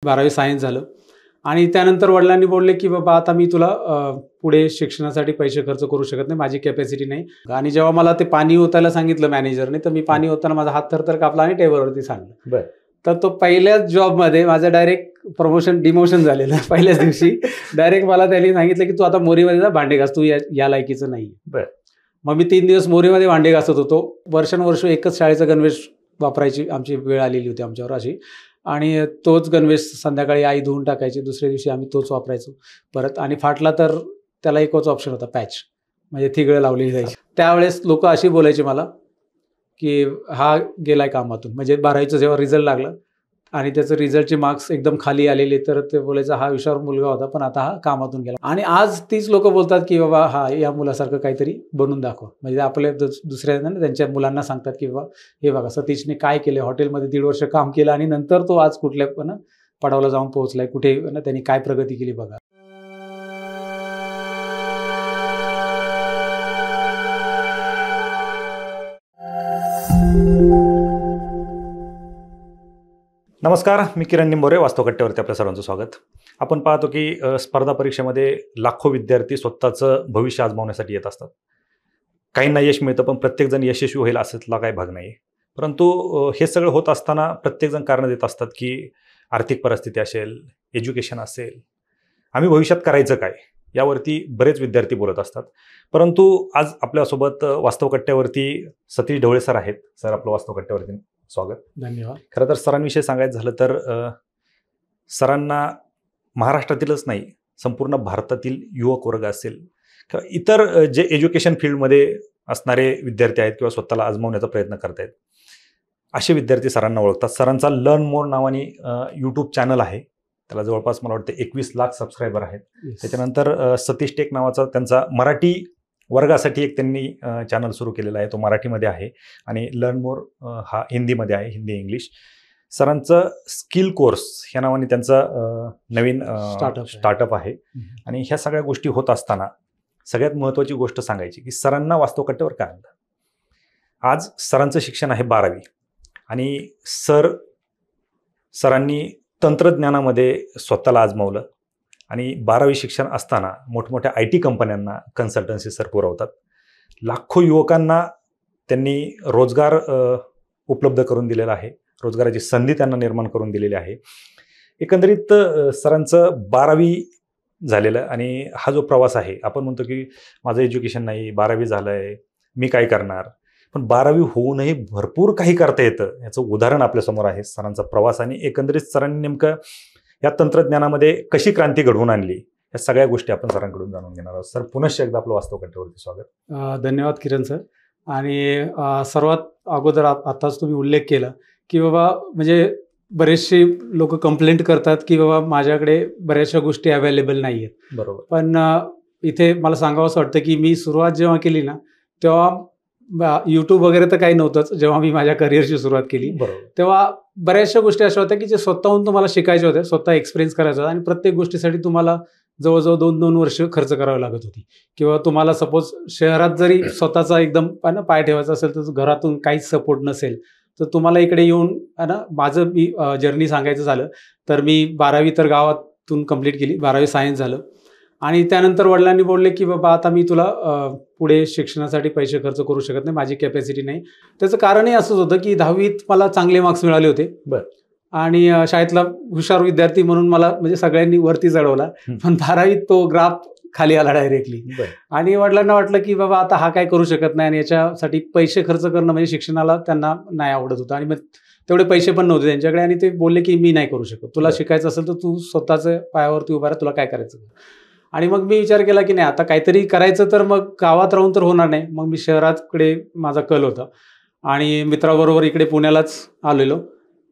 12वी सायन्स झालं आणि त्यानंतर वडिलांनी बोलले की बाबा आता मी तुला पुढे शिक्षणासाठी पैसे खर्च करू शकत नाही, माझी कॅपॅसिटी नाही. आणि जेव्हा मला ते पाणी ओतायला सांगितलं मॅनेजरने, तर मी पाणी ओताना माझा हात थरथर कापला आणि टेबलवरती सांडलं. तर तो पहिल्याच जॉबमध्ये माझं डायरेक्ट डिमोशन झालेलं. पहिल्याच दिवशी डायरेक्ट मला त्यांनी सांगितलं की तू आता मोरीमध्ये जा भांडे घास, तू या लायकीचं नाही. मग मी 3 दिवस मोरीमध्ये भांडे घासत होतो. वर्षानुवर्ष एकच शाळेचा गणवेश वापरायची आमची वेळ आलेली होती आमच्यावर अशी. आणि तोच गणवेश संध्याकाळी आई धुवून टाकायची, दुसऱ्या दिवशी आम्ही तोच वापरायचो परत. आणि फाटला तर त्याला एकच ऑप्शन होता, पॅच, म्हणजे थिगळं लावलेली जायची. त्यावेळेस लोक अशी बोलायची मला की हा गेलाय कामातून. म्हणजे 12वीचं जेव्हा रिझल्ट लागला आणि त्याचं रिझल्टचे मार्क्स एकदम खाली आलेले, तर ते बोलायचं हा हुशार मुलगा होता पण आता हा कामातून गेला. आणि आज तीच लोक बोलतात की बाबा हा या मुलासारखं काहीतरी बनून दाखव. म्हणजे आपले दुसऱ्या त्यांच्या मुलांना सांगतात की बाबा हे बघा सतीशने काय केलं, हॉटेलमध्ये 1.5 वर्ष काम केलं आणि नंतर तो आज कुठल्या पण पडावला जाऊन पोहोचलाय, कुठे त्यांनी काय प्रगती केली बघा. नमस्कार, मी किरण निंबोरे, वास्तवकट्ट्यावरती आपल्या सर्वांचं स्वागत. आपण पाहतो की स्पर्धा परीक्षेमध्ये लाखो विद्यार्थी स्वतःचं भविष्य आजमावण्यासाठी येत असतात. काहींना यश मिळतं, पण प्रत्येकजण यशस्वी होईल असला काही भाग नाही. परंतु हे सगळं होत असताना प्रत्येकजण कारणं देत असतात की आर्थिक परिस्थिती असेल, एज्युकेशन असेल, आम्ही भविष्यात करायचं काय, यावरती बरेच विद्यार्थी बोलत असतात. परंतु आज आपल्यासोबत वास्तवकट्ट्यावरती सतीश ढवळे सर आहेत. सर, आपलं वास्तवकट्ट्यावरती स्वागत. धन्यवाद. खरं तर सरांविषयी सांगायचं झालं तर सरांना महाराष्ट्रातीलच नाही, संपूर्ण भारतातील युवक वर्ग असेल किंवा इतर जे एज्युकेशन फील्डमध्ये असणारे विद्यार्थी आहेत किंवा स्वतःला आजमावण्याचा प्रयत्न करत आहेत, असे विद्यार्थी सरांना ओळखतात. सरांचा लर्न मोर नावाने यूट्यूब चॅनल आहे, त्याला जवळपास मला वाटतं 21 लाख सबस्क्रायबर आहेत. त्याच्यानंतर सतीश टेक नावाचा त्यांचा मराठी वर्गासाठी एक त्यांनी चॅनल सुरू केलेला आहे, तो मराठीमध्ये आहे. आणि लर्न मोर हा हिंदीमध्ये आहे, हिंदी इंग्लिश. सरांचं स्किल कोर्स ह्या नावाने त्यांचं नवीन स्टार्टअप आहे. आणि ह्या सगळ्या गोष्टी होत असताना सगळ्यात महत्त्वाची गोष्ट सांगायची की सरांना वास्तवकट्ट्यावर काय आणलं. आज सरांचं शिक्षण आहे 12वी आणि सरांनी तंत्रज्ञानामध्ये स्वतःला आजमावलं आणि 12वी शिक्षण असताना मोठमोठ्या IT कंपन्यांना कन्सल्टन्सी सर पुरवतात. लाखो युवकांना त्यांनी रोजगार उपलब्ध करून दिलेला आहे, रोजगाराची संधी त्यांना निर्माण करून दिलेली आहे. एकंदरीत सरांचं 12वी झालेलं आणि हा जो प्रवास आहे, आपण म्हणतो की माझं एज्युकेशन नाही, 12वी झालं आहे, मी काय करणार. पण 12वी होऊनही भरपूर काही करता येतं, याचं उदाहरण आपल्यासमोर आहे सरांचा प्रवास. आणि एकंदरीत सरांनी नेमकं या तंत्रज्ञानामध्ये कशी क्रांती घडवून आणली, या सगळ्या गोष्टी आपण सरांकडून जाणून घेणार आहोत. सर, पुनश्च एकदा आपलं वास्तवकट्ट्यावरती स्वागत. धन्यवाद किरण सर. आणि सर्वात अगोदर आताच तुम्ही उल्लेख केला की बाबा म्हणजे बरेचसे लोक कंप्लेंट करतात की बाबा माझ्याकडे बऱ्याचशा गोष्टी अवेलेबल नाही आहेत. बरोबर. पण इथे मला सांगावं असं वाटतं की मी सुरुवात जेव्हा केली ना, तेव्हा यूट्यूब वगैरे तर काही नव्हतंच. जेव्हा मी माझ्या करिअरची सुरुवात केली तेव्हा बऱ्याचशा गोष्टी अशा होत्या की जे स्वतःहून तुम्हाला शिकायच्या होत्या, स्वतः एक्सपिरियन्स करायचा होता. आणि प्रत्येक गोष्टीसाठी तुम्हाला जवळजवळ 2-2 वर्ष खर्च करावे लागत होती. किंवा तुम्हाला सपोज शहरात जरी स्वतःचा एकदम पाय ठेवायचा असेल तर घरातून काहीच सपोर्ट नसेल तर तुम्हाला इकडे येऊन माझं मी जर्नी सांगायचं झालं तर मी 12वी तर गावातून कंप्लीट केली. 12वी सायन्स झालं आणि त्यानंतर वडिलांनी बोलले की बाबा आता मी तुला पुढे शिक्षणासाठी पैसे खर्च करू शकत नाही, माझी कॅपॅसिटी नाही. त्याचं कारणही असंच होतं की 10वीत मला चांगले मार्क्स मिळाले होते आणि शाळेतला हुशार विद्यार्थी म्हणून मला म्हणजे सगळ्यांनी वरती चढवला. पण 12वीत तो ग्राफ खाली आला डायरेक्टली. आणि वडिलांना वाटलं की बाबा आता हा काय करू शकत नाही आणि याच्यासाठी पैसे खर्च करणं म्हणजे शिक्षणाला त्यांना नाही आवडत होतं. आणि मग तेवढे पैसे पण नव्हते त्यांच्याकडे आणि ते बोलले की मी नाही करू शकत, तुला शिकायचं असेल तर तू स्वतःच्या पायावरती उभा राहा, तुला काय करायचं. आणि मग मी विचार केला की नाही आता काहीतरी करायचं तर मग गावात राहून तर होणार नाही. मग मी शहराकडे माझा कल होता आणि मित्राबरोबर इकडे पुण्यालाच आलेलो.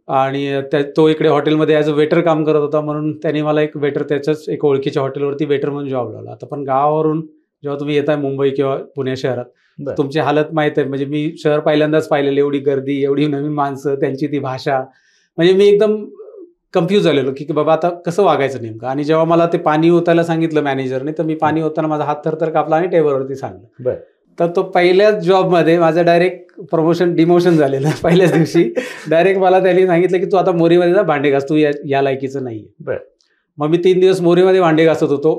आणि तो इकडे हॉटेलमध्ये ॲज अ वेटर काम करत होता, म्हणून त्यांनी मला एक वेटर त्याच्याच एक ओळखीच्या हॉटेलवरती वेटर म्हणून जॉब लावला. आता पण गावावरून जेव्हा तुम्ही येताय मुंबई किंवा पुणे शहरात तुमची हालत माहीत आहे. म्हणजे मी शहर पहिल्यांदाच पाहिलेलं, एवढी गर्दी, एवढी नवीन माणसं, त्यांची ती भाषा, म्हणजे मी एकदम कन्फ्यूज झालेलो की बाबा आता कसं वागायचं नेमकं. आणि जेव्हा मला ते पाणी ओतायला सांगितलं मॅनेजरने तर मी पाणी ओताना माझा हात थरथर कापला आणि टेबलवरती सांडलं. तर तो पहिल्याच जॉबमध्ये माझं डायरेक्ट प्रमोशन डिमोशन झालेलं पहिल्याच दिवशी. डायरेक्ट मला त्यांनी सांगितलं की तू आता मोरीमध्ये जा भांडे घास, तू या लायकीचं नाही आहे. मग मी 3 दिवस मोरीमध्ये भांडे घासत होतो,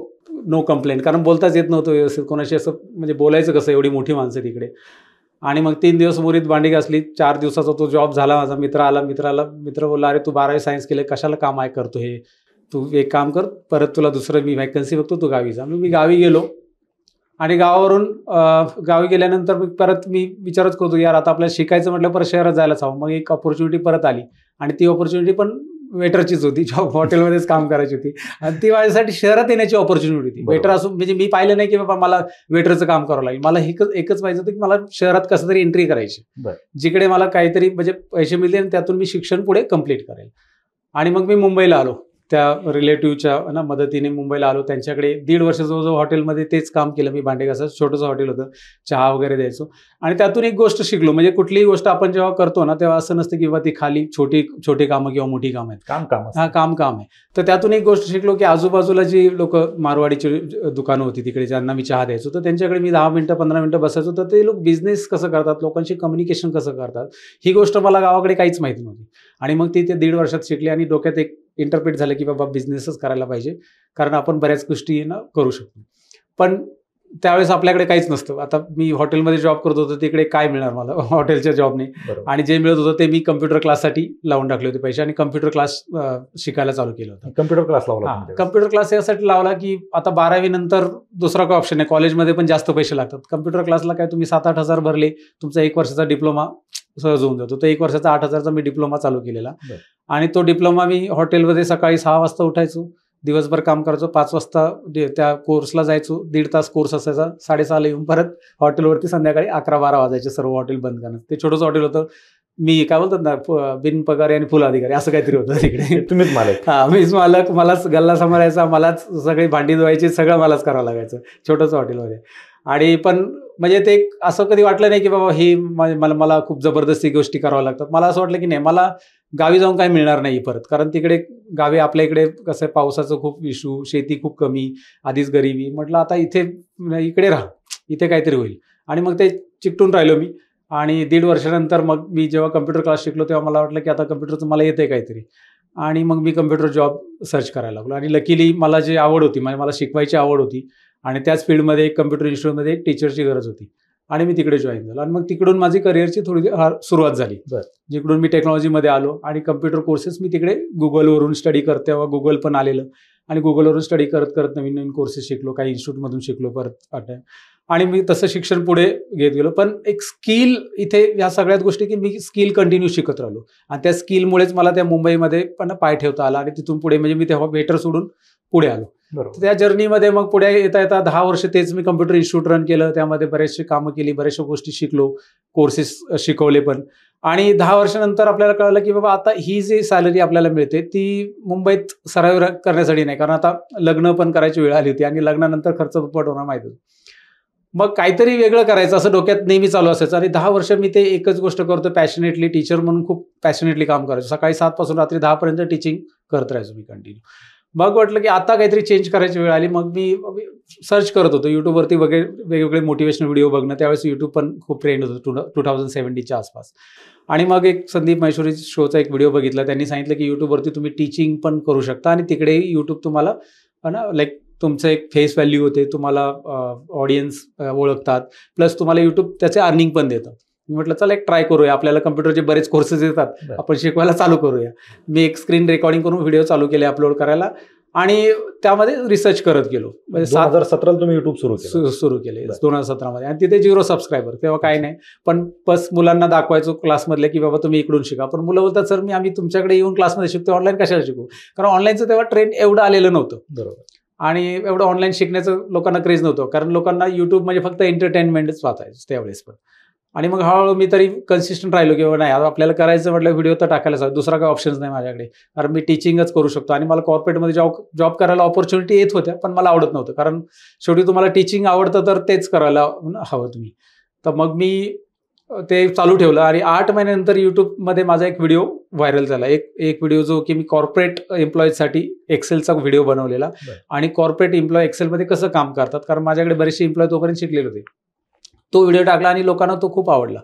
नो कंप्लेंट, कारण बोलताच येत नव्हतं व्यवस्थित, कोणाशी असं म्हणजे बोलायचं कसं, एवढी मोठी माणसं तिकडे. आणि मग 3 दिवस मोरीत भांडी घासली. 4 दिवसाचा तो जॉब झाला. माझा मित्र बोलला, अरे तू 12वी सायन्स केलं, कशाला काम आहे करतो हे, तू एक काम कर, परत तुला दुसरं मी व्हॅकन्सी बघतो, तू गावी जा. मी गावी गेलो आणि गावी गेल्यानंतर परत मी विचारच करतो, यार आता आपल्याला शिकायचं म्हटलं परत शहरात जायलाच हवं. मग एक ऑपॉर्च्युनिटी परत आली आणि ती ऑपॉर्च्युनिटी पण वेटरचीच होती, जॉब हॉटेलमध्येच काम करायची होती आणि ती माझ्यासाठी शहरात येण्याची ऑपॉर्च्युनिटी होती. वेटर असून म्हणजे मी पाहिलं नाही की बाबा मला वेटरचं काम करावं लागेल, मला एकच पाहिजे होतं की मला शहरात कसं तरी एंट्री करायची, जिकडे मला काहीतरी म्हणजे पैसे मिळतील आणि त्यातून मी शिक्षण पुढे कम्प्लीट करेल. आणि मग मी मुंबईला आलो, त्या रिलेटिव्हच्या मदतीने मुंबईला आलो. त्यांच्याकडे 1.5 वर्ष जवळजवळ हॉटेलमध्ये तेच काम केलं मी, भांडे घासायचं. छोटंसं हॉटेल होतं, चहा वगैरे द्यायचो. आणि त्यातून एक गोष्ट शिकलो, म्हणजे कुठलीही गोष्ट आपण जेव्हा करतो ना तेव्हा असं नसतं की ती खाली छोटी कामं किंवा मोठी कामं आहेत, काम आहे. तर त्यातून एक गोष्ट शिकलो की आजूबाजूला जी लोक मारवाडीची दुकानं होती तिकडे, ज्यांना मी चहा द्यायचो, तर त्यांच्याकडे मी 10 मिनिटं 15 मिनिटं बसायचो. तर ते लोक बिझनेस कसं करतात, लोकांशी कम्युनिकेशन कसं करतात, ही गोष्ट मला गावाकडे काहीच माहिती नव्हती. आणि मग ती 1.5 वर्षात शिकली आणि डोक्यात एक इंटरप्रेट झालं की बाबा बिझनेसच करायला पाहिजे, कारण आपण बऱ्याच गोष्टी करू शकतो. पण त्यावेळेस आपल्याकडे काहीच नसतं. आता मी हॉटेलमध्ये जॉब करत होतो, तिकडे काय मिळणार मला हॉटेलच्या जॉबने, आणि जे मिळत होतं ते मी कम्प्युटर क्लाससाठी लावून टाकले होते पैसे आणि कम्प्युटर क्लास शिकायला चालू केलं होतं. कम्प्युटर क्लास लावला? कम्प्युटर क्लास यासाठी लावला की आता 12वी नंतर दुसरा काय ऑप्शन आहे, कॉलेजमध्ये पण जास्त पैसे लागतात. कम्प्युटर क्लासला काय तुम्ही 7-8 हजार भरले, तुमचा 1 वर्षाचा डिप्लोमा सहज होऊन जातो. तर 1 वर्षाचा 8,000चा मी डिप्लोमा चालू केलेला. आणि तो डिप्लोमा मी हॉटेलमध्ये सकाळी 6 वाजता उठायचो, दिवसभर काम करायचो, 5 वाजता त्या कोर्सला जायचो. 1.5 तास कोर्स असायचा, 6:30ला येऊन परत हॉटेलवरती संध्याकाळी 11-12 वाजायचे, सर्व हॉटेल बंद करण्यात. ते छोटंसं हॉटेल होतं, मी काय बोलतात ना, बिनपगारी आणि फुल अधिकारी असं काहीतरी होतं तिकडे. तुम्हीच मालक? हां, मीच मालक, मलाच गल्ला सांभाळायचा, मलाच सगळी भांडी धुवायची, सगळं मलाच करावं लागायचं छोटंसं हॉटेलमध्ये. आणि पण म्हणजे ते असं कधी वाटलं नाही की बाबा ही मला खूप जबरदस्ती गोष्टी कराव्या लागतात. मला असं वाटलं की नाही, मला गावी जाऊन काही मिळणार नाही परत, कारण तिकडे गावी आपल्या इकडे कसं आहे, पावसाचं खूप इश्यू, शेती खूप कमी, आधीच गरिबी. म्हटलं आता इकडे राहा, इथे काहीतरी होईल. आणि मग ते चिकटून राहिलो मी. आणि 1.5 वर्षानंतर मग मी जेव्हा कम्प्युटर क्लास शिकलो तेव्हा मला वाटलं की आता कम्प्युटरचं मला येतं काहीतरी. आणि मग मी कम्प्युटर जॉब सर्च करायला लागलो. आणि लकीली मला जी आवड होती, म्हणजे मला शिकवायची आवड होती आणि त्याच फील्डमध्ये एक कम्प्युटर इन्स्टिट्यूटमध्ये एक टीचरची गरज होती आणि मी तिकडे जॉईन झालो. आणि मग तिकडून माझी करिअरची थोडी सुरुवात झाली, जिकडून मी टेक्नॉलॉजीमध्ये आलो. आणि कम्प्युटर कोर्सेस मी तिकडे गुगलवरून स्टडी करते, तेव्हा गुगल पण आलेलं, आणि गुगलवरून स्टडी करत नवीन नवीन कोर्सेस शिकलो, काही इन्स्टिट्यूटमधून शिकलो परत. आणि मी तसं शिक्षण पुढे घेत गेलो. पण एक स्किल इथे या सगळ्याच गोष्टी की मी स्किल कंटिन्यू शिकत राहिलो, आणि त्या स्किलमुळेच मला त्या मुंबईमध्ये पण पाय ठेवता आला. आणि तिथून पुढे म्हणजे मी तेव्हा वेटर सोडून पुढे आलो. त्या जर्नीमध्ये मग पुढे येता 10 वर्ष तेच मी कम्प्युटर इन्स्टिट्यूट रन केलं, त्यामध्ये बरेचसे कामं केली, बऱ्याचशा गोष्टी शिकलो, कोर्सेस शिकवले पण. आणि 10 वर्षानंतर आपल्याला कळलं की बाबा आता ही जी सॅलरी आपल्याला मिळते ती मुंबईत सर्व्हाइव्ह करण्यासाठी नाही, कारण आता लग्न पण करायची वेळ आली होती आणि लग्नानंतर खर्च दुप्पट होणार माहिती होतं. मग काहीतरी वेगळं करायचं असं डोक्यात नेहमी चालू असायचं. आणि 10 वर्ष मी ते एकच गोष्ट करतो, पॅशनेटली टीचर म्हणून खूप पॅशनेटली काम करायचो. सकाळी 7 पासून रात्री 10 पर्यंत टीचिंग करत राहायचो मी कंटिन्यू. मग वाटलं की आता काहीतरी चेंज करायची वेळ आली. मग मी सर्च करत होतो यूट्यूबवरती वेगवेगळे मोटिवेशनल व्हिडिओ बघणं. त्यावेळेस यूट्यूब पण खूप ट्रेंड होतं 2017च्या आसपास. आणि मग एक संदीप महेश्वरी शोचा एक व्हिडिओ बघितला. त्यांनी सांगितलं की यूट्यूबवरती तुम्ही टीचिंग पण करू शकता आणि तिकडे यूट्यूब तुम्हाला लाईक तुमचं एक फेस व्हॅल्यू होते, तुम्हाला ऑडियन्स ओळखतात, प्लस तुम्हाला यूट्यूब त्याचे अर्निंग पण देतं. मी म्हटलं चला एक ट्राय करूया, आपल्याला कम्प्युटरचे बरेच कोर्सेस येतात, आपण शिकवायला चालू करूया. मी एक स्क्रीन रेकॉर्डिंग करून व्हिडिओ चालू केले अपलोड करायला आणि त्यामध्ये रिसर्च करत गेलो. म्हणजे 2017ला तुम्ही युट्यूब सुरू केले 2017मध्ये. आणि तिथे 0 सबस्क्रायबर, तेव्हा काही नाही. पण बस मुलांना दाखवायचो क्लासमधले की बाबा तुम्ही इकडून शिका. पण मुलं बोलतात सर आम्ही तुमच्याकडे येऊन क्लासमध्ये शिकतो, ऑनलाईन कशाला शिकू, कारण ऑनलाईनचं तेव्हा ट्रेंड एवढं आलेलं नव्हतं. बरोबर. आणि एवढं ऑनलाईन शिकण्याचं लोकांना क्रेज नव्हतं, कारण लोकांना युट्यूब म्हणजे फक्त एंटरटेनमेंटच वाचायचं त्यावेळेस पण. आणि मग हळूहळू मी तरी कन्सिस्टंट राहिलो की नाही आपल्याला करायचं म्हटलं व्हिडिओ तर टाकायलाच हवा, दुसरा काही ऑप्शन्स नाही माझ्याकडे, कारण मी टीचिंगच करू शकतो. आणि मला कॉर्पोरेटमध्ये जॉब करायला ऑपॉर्च्युनिटी येत होत्या, पण मला आवडत नव्हतं, कारण शेवटी तुम्हाला टीचिंग आवडतं तर तेच करायला हवं तुम्ही. तर मग मी ते चालू ठेवलं. आणि 8 महिन्यानंतर यूट्यूबमध्ये माझा एक व्हिडिओ व्हायरल झाला. एक व्हिडिओ जो की मी कॉर्पोरेट एम्प्लॉईजसाठी एक्सेलचा व्हिडिओ बनवलेला, आणि कॉर्पोरेट एम्प्लॉई एक्सेलमध्ये कसं काम करतात, कारण माझ्याकडे बरेचसे एम्प्लॉई तोपर्यंत शिकलेले होते. तो व्हिडिओ टाकला आणि लोकांना तो खूप आवडला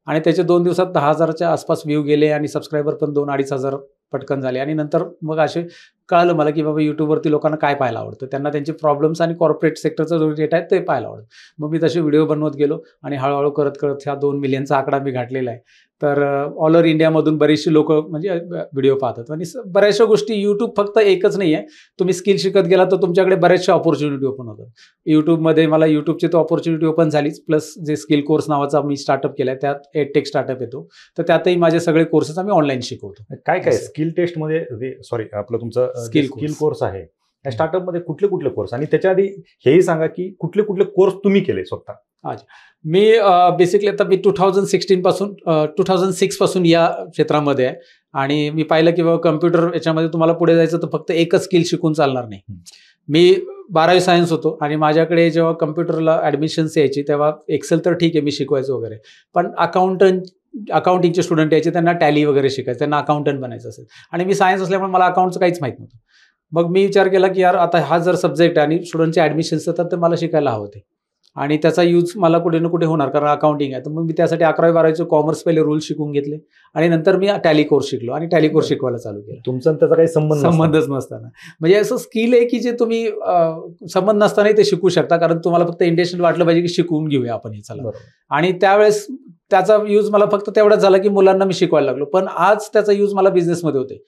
आणि त्याचे 2 दिवसात 10,000च्या आसपास व्ह्यू गेले आणि सबस्क्रायबर पण 2-2,500 पटकन झाले. आणि नंतर मग असे कळलं मला की बाबा यूट्यूबवरती लोकांना काय पाहायला आवडतं, त्यांना त्यांचे प्रॉब्लेम्स आणि कॉर्पोरेट सेक्टरचा जो डेटा आहे ते पाहायला आवडतं. मग मी तसे व्हिडिओ बनवत गेलो आणि हळूहळू करत करत ह्या 2 मिलियनचा आकडा मी गाठलेला आहे. तर ऑल ओव्हर इंडियामधून बरीचशी लोक म्हणजे व्हिडिओ पाहतात आणि बऱ्याचशा गोष्टी यूट्यूब फक्त एकच नाही आहे. तुम्ही स्किल शिकत गेला तर तुमच्याकडे बऱ्याचशा ऑपॉर्च्युनिटी ओपन होतात. यूट्यूबमध्ये मला यूट्यूबची तो ऑपॉर्च्युनिटी ओपन झालीच, प्लस जे स्किल कोर्स नावाचा मी स्टार्टअप केला आहे त्यात एडटेक स्टार्टअप येतो, तर त्यातही माझे सगळे कोर्सेस आम्ही ऑनलाईन शिकवतो. काय काय स्किल टेस्टमध्ये सॉरी आपलं तुमचं स्किल कोर्स आहे या स्टार्टअपमध्ये कुठले कुठले कोर्स, आणि त्याच्या आधी हेही सांगा की कुठले कुठले कोर्स तुम्ही केले स्वतः? मी बेसिकली आता मी 2016 पासून 2006 पासून या क्षेत्रामध्ये आहे आणि मी पाहिलं की बाबा कम्प्युटर याच्यामध्ये तुम्हाला पुढे जायचं तर फक्त एकच स्किल शिकून चालणार नाही. मी 12वी सायन्स होतो आणि माझ्याकडे जेव्हा कम्प्युटरला ॲडमिशन्स यायची तेव्हा एक्सेल तर ठीक आहे मी शिकवायचो वगैरे, पण अकाउंटिंगचे स्टुडंट यायचे, त्यांना टॅली वगैरे शिकायचं, त्यांना अकाउंटंट बनायचं असेल आणि मी सायन्स असल्यामुळे मला अकाउंटचं काहीच माहीत नव्हतं. मग मी विचार केला की यार आता हा जर सब्जेक्ट आहे आणि स्टुडंटचे ॲडमिशन्स येतात तर मला शिकायला हवं ते, आणि त्याचा यूज मला कुठे ना कुठे होणार कारण अकाउंटिंग आहे. तर मग मी त्यासाठी 11वी-12वीचे कॉमर्स पहिले रूल शिकून घेतले आणि नंतर मी टॅली कोर्स शिकलो आणि टॅली कोर्स शिकवायला चालू केला. तुमचा त्याचा काही संबंधच नसताना, म्हणजे असं स्किल आहे की जे तुम्ही संबंध नसतानाही ते शिकू शकता, कारण तुम्हाला फक्त इंटेन्शन वाटलं पाहिजे की शिकवून घेऊया आपण हे चला. आणि त्यावेळेस त्याचा यूज मला फक्त तेवढाच झाला की मुलांना मी शिकवायला लागलो, पण आज त्याचा यूज मला बिझनेसमध्ये होते.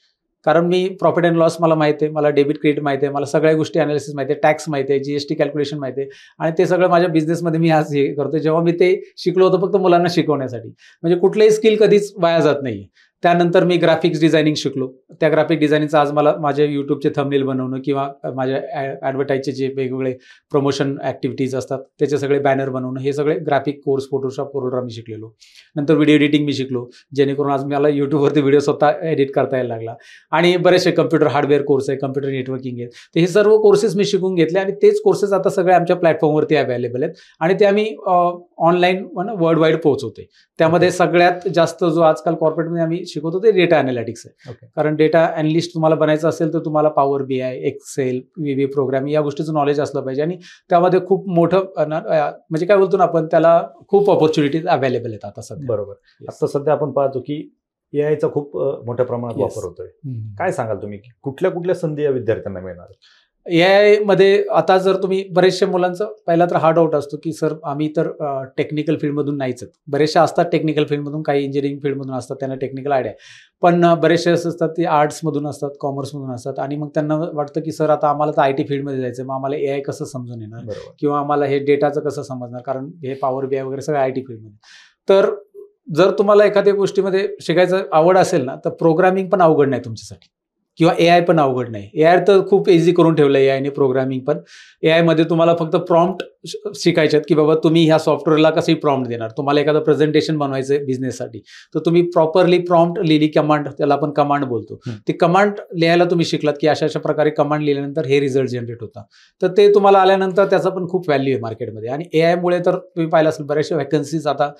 कारण मी प्रॉफिट अँड लॉस मला माहिती आहे, मला डेबिट क्रेडिट माहिती आहे, मला सगळ्या गोष्टी अनालिसिस माहिती आहे, टॅक्स माहिती आहे, GST कॅल्क्युलेशन माहिती आहे, आणि ते सगळं माझ्या बिझनेसमध्ये मी आज हे करतो. जेव्हा मी ते शिकलो होतं फक्त मुलांना शिकवण्यासाठी, म्हणजे कुठलंही स्किल कधीच वाया जात नाही. त्यानंतर मी ग्राफिक्स डिझायनिंग शिकलो. त्या ग्राफिक डिझायनिंगचं आज मला माझे यूट्यूबचे थंबनेल बनवणं किंवा माझ्या ॲडव्हर्टाईजचे जे वेगवेगळे प्रमोशन ॲक्टिव्हिटीज असतात त्याचे सगळे बॅनर बनवणं, हे सगळे ग्राफिक कोर्स फोटोशॉप प्रोग्राम मी शिकलेलो. नंतर व्हिडिओ एडिटिंग मी शिकलो, जेणेकरून आज मला यूट्यूबवरती व्हिडिओ स्वतः एडिट करता यायला लागला. आणि बरेचसे कम्प्युटर हार्डवेअर कोर्स आहे, कम्प्युटर नेटवर्किंग आहे, तर हे सर्व कोर्सेस मी शिकून घेतले आणि तेच कोर्सेस आता सगळे आमच्या प्लॅटफॉर्मवरती अवेलेबल आहेत आणि ते आम्ही ऑनलाईन वर्ल्ड वाईड पोहोचवते. त्यामध्ये सगळ्यात जास्त जो आजकाल कॉर्पोरेटमध्ये आम्ही शिकवतो ते डेटा अनालिटिक्स आहे. कारण डेटा अनालिस्ट तुम्हाला बनायचं असेल तर तुम्हाला power BI, Excel, VB programming या गोष्टीचं नॉलेज असलं पाहिजे आणि त्यामध्ये खूप मोठं म्हणजे काय बोलतो ना आपण, त्याला खूप ऑपॉर्च्युनिटीज अवेलेबल आहेत आता सध्या. बरोबर. आता सध्या आपण पाहतो की AI चा खूप मोठ्या प्रमाणात वापर होतोय. काय सांगाल तुम्ही कुठल्या कुठल्या संधी या विद्यार्थ्यांना मिळणार? AI मध्ये आता जर तुम्ही बरेचशा मुलांचा पहिला तर हा डाऊट असतो की सर आम्ही तर टेक्निकल फील्डमधून नाहीच आहेत. बरेचशा असतात टेक्निकल फील्डमधून, काही इंजिनिअरिंग फील्डमधून असतात, त्यांना टेक्निकल आयडिया, पण बरेचसे असं असतात ते आर्ट्समधून असतात, कॉमर्समधून असतात आणि मग त्यांना वाटतं की सर आता आम्हाला तर IT फील्डमध्ये जायचं, मग आम्हाला AI कसं समजून येणार किंवा आम्हाला हे डेटाचं कसं समजणार, कारण हे पॉवर BI वगैरे सगळं IT फील्डमध्ये. तर जर तुम्हाला एखाद्या गोष्टीमध्ये शिकायचं आवड असेल ना तर प्रोग्रामिंग पण अवघड नाही तुमच्यासाठी किंवा AI पण अवघड नाही. AI तर खूप इझी करून ठेवलं आहे AIने प्रोग्रामिंग पण. AI मध्ये तुम्हाला फक्त प्रॉम्प्ट शिकायचे आहेत की बाबा तुम्ही ह्या सॉफ्टवेअरला कसं प्रॉम्प्ट देणार. तुम्हाला एखादं प्रेझेंटेशन बनवायचं आहे बिझनेससाठी तर तुम्ही प्रॉपरली प्रॉम्प्ट लिहिली, कमांड, त्याला आपण कमांड बोलतो, ती कमांड लिहायला तुम्ही शिकलात की अशा प्रकारे कमांड लिहिल्यानंतर हे रिझल्ट जनरेट होता, तर ते तुम्हाला आल्यानंतर त्याचा पण खूप व्हॅल्यू आहे मार्केटमध्ये. आणि AI मुळे तर तुम्ही पाहिलं असेल बऱ्याचशा वॅकन्सीज आता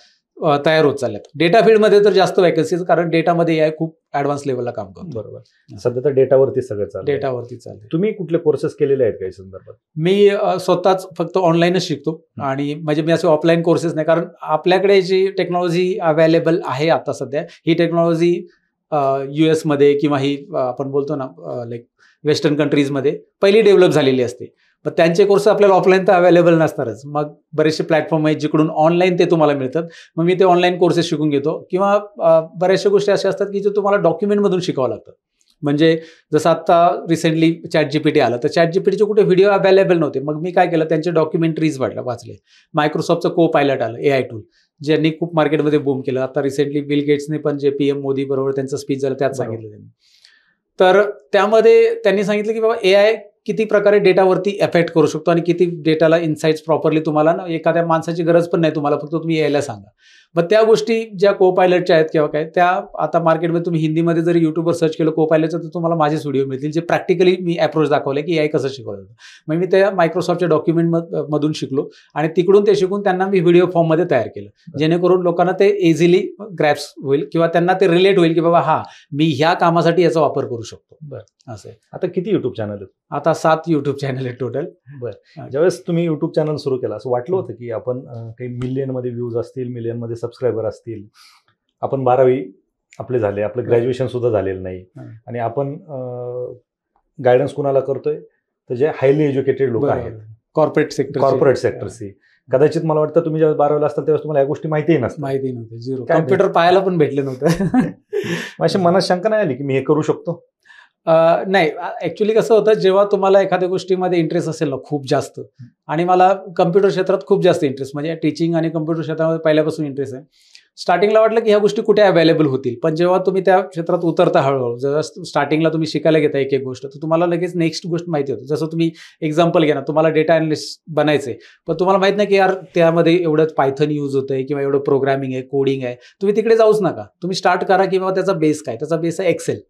तयार होत चालल्यात. डेटा फील्डमध्ये तर जास्त वॅकन्सीज, कारण डेटामध्ये AI खूप ॲडव्हान्स लेवलला काम करतो. बरोबर. सध्या तर डेटावरती सगळं चालतं. डेटावरती चालतं. तुम्ही कुठले कोर्सेस केलेले आहेत काही संदर्भात? मी स्वतःच फक्त ऑनलाईनच शिकतो आणि म्हणजे मी असे ऑफलाईन कोर्सेस नाही, कारण आपल्याकडे जी टेक्नॉलॉजी अवेलेबल आहे आता सध्या, ही टेक्नॉलॉजी US मध्ये किंवा ही आपण बोलतो ना लाईक वेस्टर्न कंट्रीजमध्ये पहिली डेव्हलप झालेली असते. पण त्यांचे कोर्स आपल्याला ऑफलाईन तर अवेलेबल नसणारच. मग बरेचसे प्लॅटफॉर्म आहेत जिकडून ऑनलाईन ते तुम्हाला मिळतात, मग मी ते ऑनलाईन कोर्सेस शिकून घेतो. किंवा बऱ्याचशा गोष्टी अशा असतात की जे तुम्हाला डॉक्युमेंटमधून शिकावं लागतं. म्हणजे जसं आता रिसेंटली ChatGPT आलं, तर ChatGPTचे कुठे व्हिडिओ अवेलेबल नव्हते, मग मी काय केलं, त्यांचे डॉक्युमेंटरीज वाचले. मायक्रोसॉफ्टचं Co-Pilot आलं, AI टूल, ज्यांनी खूप मार्केटमध्ये बूम केलं. आता रिसेंटली बिल गेट्सने पण जे PM मोदी बरोबर त्यांचं स्पीच झालं त्यात सांगितलं त्यांनी. तर त्यामध्ये त्यांनी सांगितलं की बाबा AI किती प्रकारे डेटावरती एफेक्ट करू शकतो आणि किती डेटाला इन्साइट्स प्रॉपरली तुम्हाला ना, एखाद्या माणसाची गरज पण नाही तुम्हाला, फक्त तुम्ही यायला सांगा. मग त्या गोष्टी ज्या को पायलटच्या आहेत किंवा काय, त्या आता मार्केटमध्ये तुम्ही हिंदीमध्ये जरी युट्यूबवर सर्च केलं को पायलटचं, तर तुम्हाला माझेच व्हिडिओ मिळतील जे प्रॅक्टिकली मी अप्रोच दाखवले की AI कसं शिकवलं जातं. मग मी त्या मायक्रोसॉफ्टच्या डॉक्युमेंट मधून शिकलो आणि तिकडून ते शिकून त्यांना मी व्हिडिओ फॉर्ममध्ये तयार केलं, जेणेकरून लोकांना ते इझिली ग्रॅप्स होईल किंवा त्यांना ते रिलेट होईल की बाबा हा मी ह्या कामासाठी याचा वापर करू शकतो. बरं, असं आहे. आता किती युट्यूब चॅनल आहेत? आता 7 युट्यूब चॅनल आहे टोटल. बरं, ज्यावेळेस तुम्ही युट्यूब चॅनल सुरू केला असं वाटलं होतं की आपण काही मिलियनमध्ये व्ह्यूज असतील, मिलियनमध्ये सबस्क्रायबर असतील, आपण 12वी आपले झाले, आपलं ग्रॅज्युएशन सुद्धा झालेलं नाही आणि आपण गायडन्स कुणाला करतोय, तर जे हायली एज्युकेटेड लोक आहेत कॉर्पोरेट सेक्टरची. कदाचित मला वाटतं तुम्ही जेव्हा 12वीला असताल त्यावेळेस तुम्हाला या गोष्टी माहिती नव्हते, झिरो. कॉम्प्युटर पाहायला पण भेटले नव्हतं. माझ्या मनात शंका नाही आली की मी हे करू शकतो? नाही, ऍक्च्युली कसं होतं, जेव्हा तुम्हाला एखाद्या गोष्टीमध्ये इंटरेस्ट असेल ना खूप जास्त, आणि मला कम्प्युटर क्षेत्रात खूप जास्त इंटरेस्ट, म्हणजे टीचिंग आणि कम्प्युटर क्षेत्रामध्ये पहिल्यापासून इंटरेस्ट आहे. स्टार्टिंगला वाटलं की ह्या गोष्टी कुठे अवेलेबल होतील, पण जेव्हा तुम्ही त्या क्षेत्रात उतरता हळूहळू, जेव्हा स्टार्टिंगला तुम्ही शिकायला घेता एक एक गोष्ट, तर तुम्हाला लगेच नेक्स्ट गोष्ट माहिती होतं. जसं तुम्ही एक्झाम्पल घ्या ना, तुम्हाला डेटा अनालिस्ट बनायचे, पण तुम्हाला माहित नाही की यार त्यामध्ये एवढं पायथन यूज होतंय किंवा एवढं प्रोग्रामिंग आहे, कोडिंग आहे. तुम्ही तिकडे जाऊच नका, तुम्ही स्टार्ट करा की बाबा त्याचा बेस काय, त्याचा बेस आहे एक्सेल.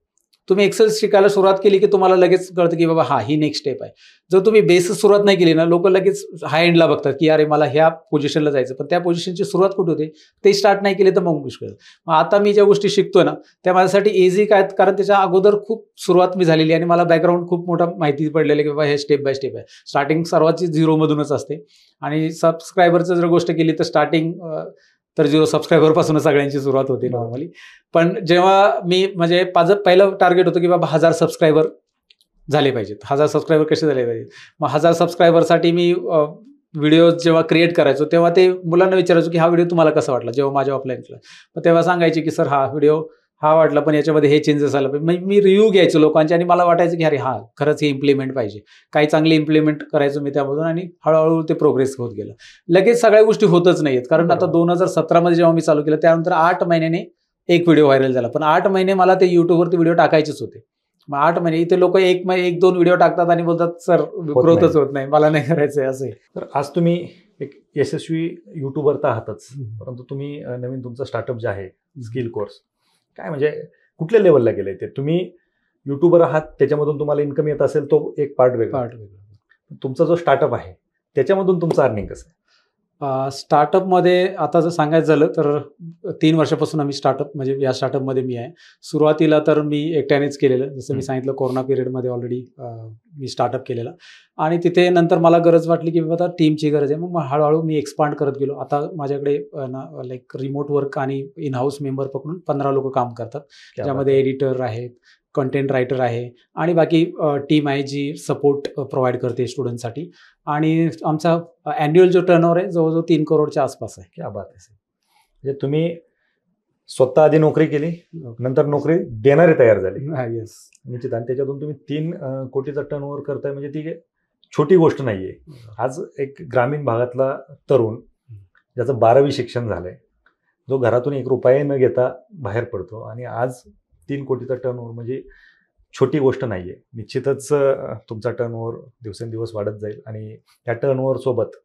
तुम्ही एक्सेल शिकायला सुरुवात केली की तुम्हाला लगेच कळतं की बाबा ही नेक्स्ट स्टेप आहे. जर तुम्ही बेसच सुरुवात नाही केली ना, लोक लगेच हाय एंडला बघतात की अरे मला ह्या पोझिशनला जायचं, पण त्या पोझिशनची सुरुवात कुठे होते ते स्टार्ट नाही केले तर मग मुश्किल. मग आता मी ज्या गोष्टी शिकतोय ना त्या माझ्यासाठी इझी काय, कारण त्याच्या अगोदर खूप सुरुवात मी झालेली आणि मला बॅकग्राऊंड खूप मोठा माहिती पडलेली की बाबा हे स्टेप बाय स्टेप आहे. स्टार्टिंग सर्वांची 0मधूनच असते आणि सबस्क्रायबरचं जर गोष्ट केली तर स्टार्टिंग तर 0 सबस्क्रायबरपासून सगळ्यांची सुरुवात होती नॉर्मली. पण जेव्हा मी म्हणजे माझं पहिलं टार्गेट होतं की बाबा 1000 सबस्क्रायबर झाले पाहिजेत. 1000 सबस्क्रायबर कसे झाले पाहिजेत, मग 1000 सबस्क्रायबरसाठी मी व्हिडिओ जेव्हा क्रिएट करायचो तेव्हा ते मुलांना विचारायचो की हा व्हिडिओ तुम्हाला कसा वाटला, जेव्हा माझ्या ऑफलाईन क्लास. मग तेव्हा सांगायचे की सर हा व्हिडिओ हा वाटला, पण याच्यामध्ये हे चेंजेस आलं पाहिजे. मी रिव्ह्यू घ्यायचो लोकांचे आणि मला वाटायचं की अरे हा खरंच हे इम्प्लिमेंट पाहिजे. काही चांगले इम्प्लिमेंट करायचो मी त्यामधून आणि हळूहळू ते प्रोग्रेस होत गेलं. लगेच सगळ्या गोष्टी होतच नाहीत, कारण आता 2017 जेव्हा मी चालू केलं त्यानंतर 8 महिन्याने एक व्हिडिओ व्हायरल झाला, पण 8 महिने मला ते युट्यूबवरती व्हिडिओ टाकायचेच होते. मग 8 महिने इथे लोक 1-2 व्हिडिओ टाकतात आणि बोलतात सर ग्रोथच होत नाही, मला नाही करायचंय असं. तर आज तुम्ही एक यशस्वी युट्यूबर तर आहातच, परंतु तुम्ही नवीन तुमचं स्टार्टअप जे आहे स्किल कोर्स, काय म्हणजे कुठल्या लेवलला गेले ते? तुम्ही युट्यूबर आहात, त्याच्यामधून तुम्हाला इन्कम येत असेल तो एक पार्ट वेगळा. तुमचा जो स्टार्टअप आहे त्याच्यामधून तुमचं अर्निंग कसं आहे? स्टार्टअपमध्ये आता जर सांगायचं झालं तर 3 वर्षापासून आम्ही स्टार्टअप म्हणजे या स्टार्टअपमध्ये मी आहे. सुरुवातीला तर मी एकट्यानेच केलेलं, जसं मी सांगितलं कोरोना पिरियडमध्ये ऑलरेडी मी स्टार्टअप केलेला आणि तिथे नंतर मला गरज वाटली की बाबा टीमची गरज आहे. मग हळूहळू मी एक्सपांड करत गेलो. आता माझ्याकडे लाईक रिमोट वर्क आणि इन हाऊस मेंबर पकडून 15 लोक काम करतात, ज्यामध्ये एडिटर आहेत, कंटेंट रायटर आहे आणि बाकी टीम आहे जी सपोर्ट प्रोव्हाइड करते स्टुडंटसाठी. आणि आमचा ॲन्युअल जो टर्नओव्हर आहे जवळजवळ 3 करोडच्या आसपास आहे. क्या बात आहे. म्हणजे तुम्ही स्वतः आधी नोकरी केली, नंतर नोकरी देणारे तयार झाले. येस, निश्चित. आणि त्याच्यातून तुम्ही 3 कोटीचा टर्नओव्हर करताय म्हणजे ती छोटी गोष्ट नाहीये. आज एक ग्रामीण भागातला तरुण ज्याचं 12वी शिक्षण झालंय, जो घरातून 1 रुपया न घेता बाहेर पडतो आणि आज 3 कोटीचा टर्नओव्हर म्हणजे छोटी गोष्ट नाहीये. निश्चितच तुमचा टर्नओव्हर दिवसेंदिवस वाढत जाईल आणि त्या टर्नओव्हर सोबत